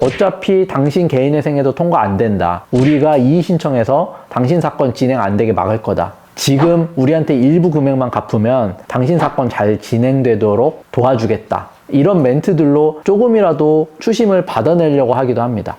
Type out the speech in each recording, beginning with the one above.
어차피 당신 개인회생에도 통과 안 된다. 우리가 이의 신청해서 당신 사건 진행 안 되게 막을 거다. 지금 우리한테 일부 금액만 갚으면 당신 사건 잘 진행되도록 도와주겠다. 이런 멘트들로 조금이라도 추심을 받아내려고 하기도 합니다.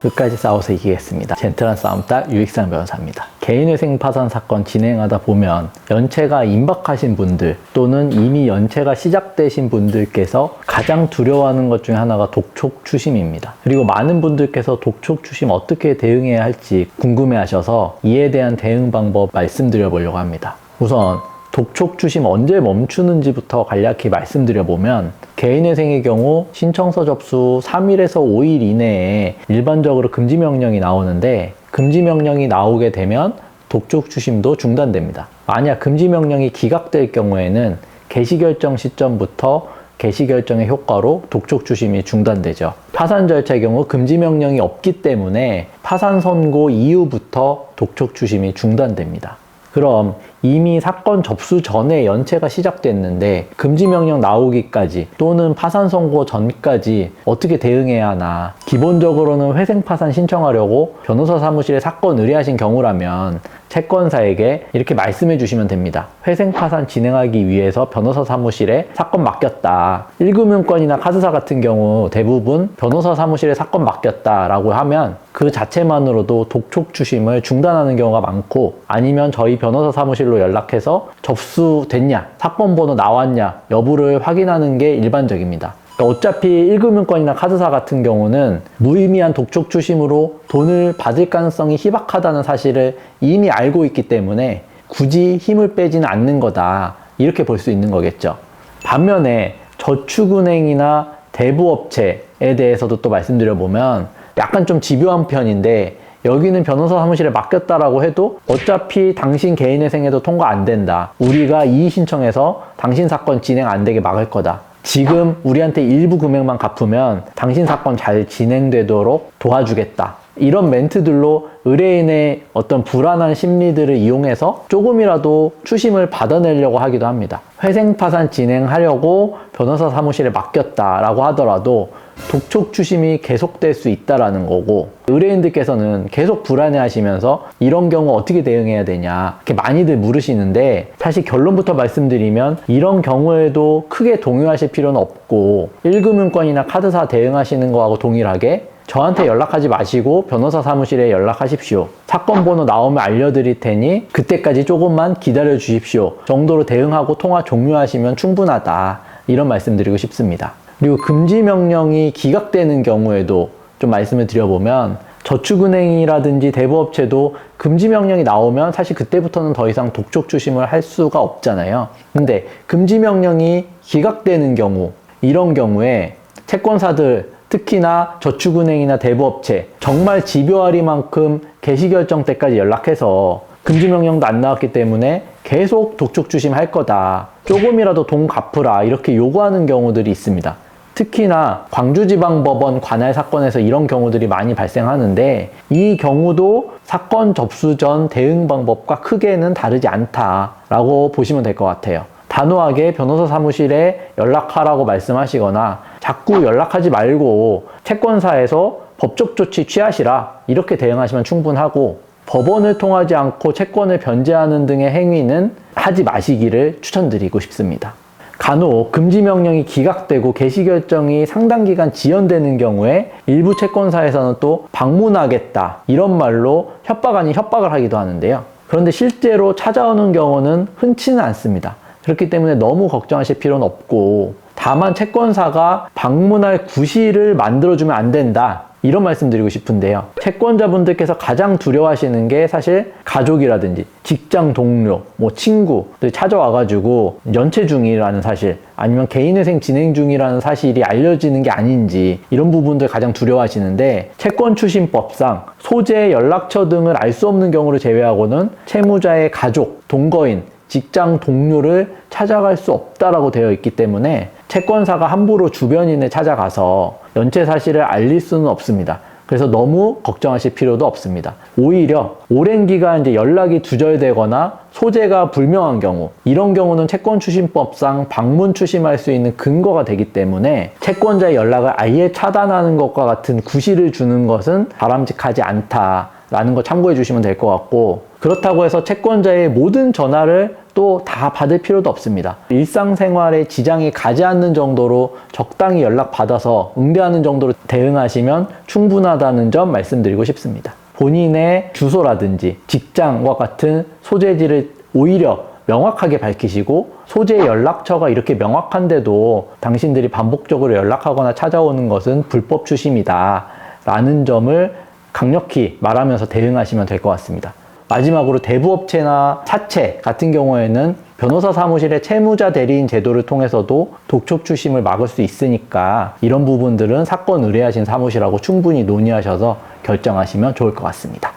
끝까지 싸워서 이기겠습니다. 젠틀한 싸움딱 유익상 변호사입니다. 개인회생 파산 사건 진행하다 보면 연체가 임박하신 분들 또는 이미 연체가 시작되신 분들께서 가장 두려워하는 것 중에 하나가 독촉추심입니다. 그리고 많은 분들께서 독촉추심 어떻게 대응해야 할지 궁금해하셔서 이에 대한 대응 방법 말씀드려 보려고 합니다. 우선 독촉추심 언제 멈추는지부터 간략히 말씀드려보면 개인회생의 경우 신청서 접수 3일에서 5일 이내에 일반적으로 금지명령이 나오는데 금지명령이 나오게 되면 독촉추심도 중단됩니다. 만약 금지명령이 기각될 경우에는 개시결정 시점부터 개시결정의 효과로 독촉추심이 중단되죠. 파산 절차의 경우 금지명령이 없기 때문에 파산 선고 이후부터 독촉추심이 중단됩니다. 그럼 이미 사건 접수 전에 연체가 시작됐는데 금지명령 나오기까지 또는 파산 선고 전까지 어떻게 대응해야 하나. 기본적으로는 회생파산 신청하려고 변호사 사무실에 사건 의뢰하신 경우라면 채권사에게 이렇게 말씀해 주시면 됩니다. 회생파산 진행하기 위해서 변호사 사무실에 사건 맡겼다. 1금융권이나 카드사 같은 경우 대부분 변호사 사무실에 사건 맡겼다 라고 하면 그 자체만으로도 독촉추심을 중단하는 경우가 많고, 아니면 저희 변호사 사무실로 연락해서 접수됐냐, 사건 번호 나왔냐 여부를 확인하는 게 일반적입니다. 어차피 1금융권이나 카드사 같은 경우는 무의미한 독촉추심으로 돈을 받을 가능성이 희박하다는 사실을 이미 알고 있기 때문에 굳이 힘을 빼지는 않는 거다, 이렇게 볼 수 있는 거겠죠. 반면에 저축은행이나 대부업체에 대해서도 또 말씀드려보면 약간 좀 집요한 편인데, 여기는 변호사 사무실에 맡겼다라고 해도 어차피 당신 개인회생에도 통과 안 된다. 우리가 이의 신청해서 당신 사건 진행 안 되게 막을 거다. 지금 우리한테 일부 금액만 갚으면 당신 사건 잘 진행되도록 도와주겠다. 이런 멘트들로 의뢰인의 어떤 불안한 심리들을 이용해서 조금이라도 추심을 받아내려고 하기도 합니다. 회생파산 진행하려고 변호사 사무실에 맡겼다라고 하더라도 독촉추심이 계속될 수 있다라는 거고, 의뢰인들께서는 계속 불안해하시면서 이런 경우 어떻게 대응해야 되냐 이렇게 많이들 물으시는데, 사실 결론부터 말씀드리면 이런 경우에도 크게 동요하실 필요는 없고, 1금융권이나 카드사 대응하시는 거하고 동일하게 저한테 연락하지 마시고 변호사 사무실에 연락하십시오. 사건 번호 나오면 알려드릴 테니 그때까지 조금만 기다려 주십시오 정도로 대응하고 통화 종료하시면 충분하다, 이런 말씀 드리고 싶습니다. 그리고 금지명령이 기각되는 경우에도 좀 말씀을 드려보면, 저축은행이라든지 대부업체도 금지명령이 나오면 사실 그때부터는 더 이상 독촉추심을 할 수가 없잖아요. 근데 금지명령이 기각되는 경우, 이런 경우에 채권사들, 특히나 저축은행이나 대부업체 정말 집요하리만큼 개시결정 때까지 연락해서 금지명령도 안 나왔기 때문에 계속 독촉추심 할 거다, 조금이라도 돈 갚으라, 이렇게 요구하는 경우들이 있습니다. 특히나 광주지방법원 관할 사건에서 이런 경우들이 많이 발생하는데, 이 경우도 사건 접수 전 대응 방법과 크게는 다르지 않다라고 보시면 될 것 같아요. 단호하게 변호사 사무실에 연락하라고 말씀하시거나 자꾸 연락하지 말고 채권사에서 법적 조치 취하시라, 이렇게 대응하시면 충분하고, 법원을 통하지 않고 채권을 변제하는 등의 행위는 하지 마시기를 추천드리고 싶습니다. 간혹 금지명령이 기각되고 개시결정이 상당 기간 지연되는 경우에 일부 채권사에서는 또 방문하겠다, 이런 말로 협박 아닌 협박을 하기도 하는데요. 그런데 실제로 찾아오는 경우는 흔치는 않습니다. 그렇기 때문에 너무 걱정하실 필요는 없고, 다만 채권사가 방문할 구실을 만들어주면 안 된다, 이런 말씀 드리고 싶은데요. 채권자분들께서 가장 두려워하시는 게 사실 가족이라든지 직장 동료, 친구들 찾아와가지고 연체 중이라는 사실, 아니면 개인회생 진행 중이라는 사실이 알려지는 게 아닌지, 이런 부분들 가장 두려워하시는데, 채권추심법상 소재, 연락처 등을 알 수 없는 경우를 제외하고는 채무자의 가족, 동거인, 직장 동료를 찾아갈 수 없다라고 되어 있기 때문에 채권사가 함부로 주변인을 찾아가서 연체 사실을 알릴 수는 없습니다. 그래서 너무 걱정하실 필요도 없습니다. 오히려 오랜 기간 이제 연락이 두절되거나 소재가 불명한 경우, 이런 경우는 채권추심법상 방문 추심할 수 있는 근거가 되기 때문에 채권자의 연락을 아예 차단하는 것과 같은 구실을 주는 것은 바람직하지 않다라는 거 참고해 주시면 될 것 같고, 그렇다고 해서 채권자의 모든 전화를 또 다 받을 필요도 없습니다. 일상생활에 지장이 가지 않는 정도로 적당히 연락받아서 응대하는 정도로 대응하시면 충분하다는 점 말씀드리고 싶습니다. 본인의 주소라든지 직장과 같은 소재지를 오히려 명확하게 밝히시고, 소재 연락처가 이렇게 명확한데도 당신들이 반복적으로 연락하거나 찾아오는 것은 불법 추심이다 라는 점을 강력히 말하면서 대응하시면 될 것 같습니다. 마지막으로 대부업체나 사채 같은 경우에는 변호사 사무실의 채무자 대리인 제도를 통해서도 독촉 추심을 막을 수 있으니까 이런 부분들은 사건 의뢰하신 사무실하고 충분히 논의하셔서 결정하시면 좋을 것 같습니다.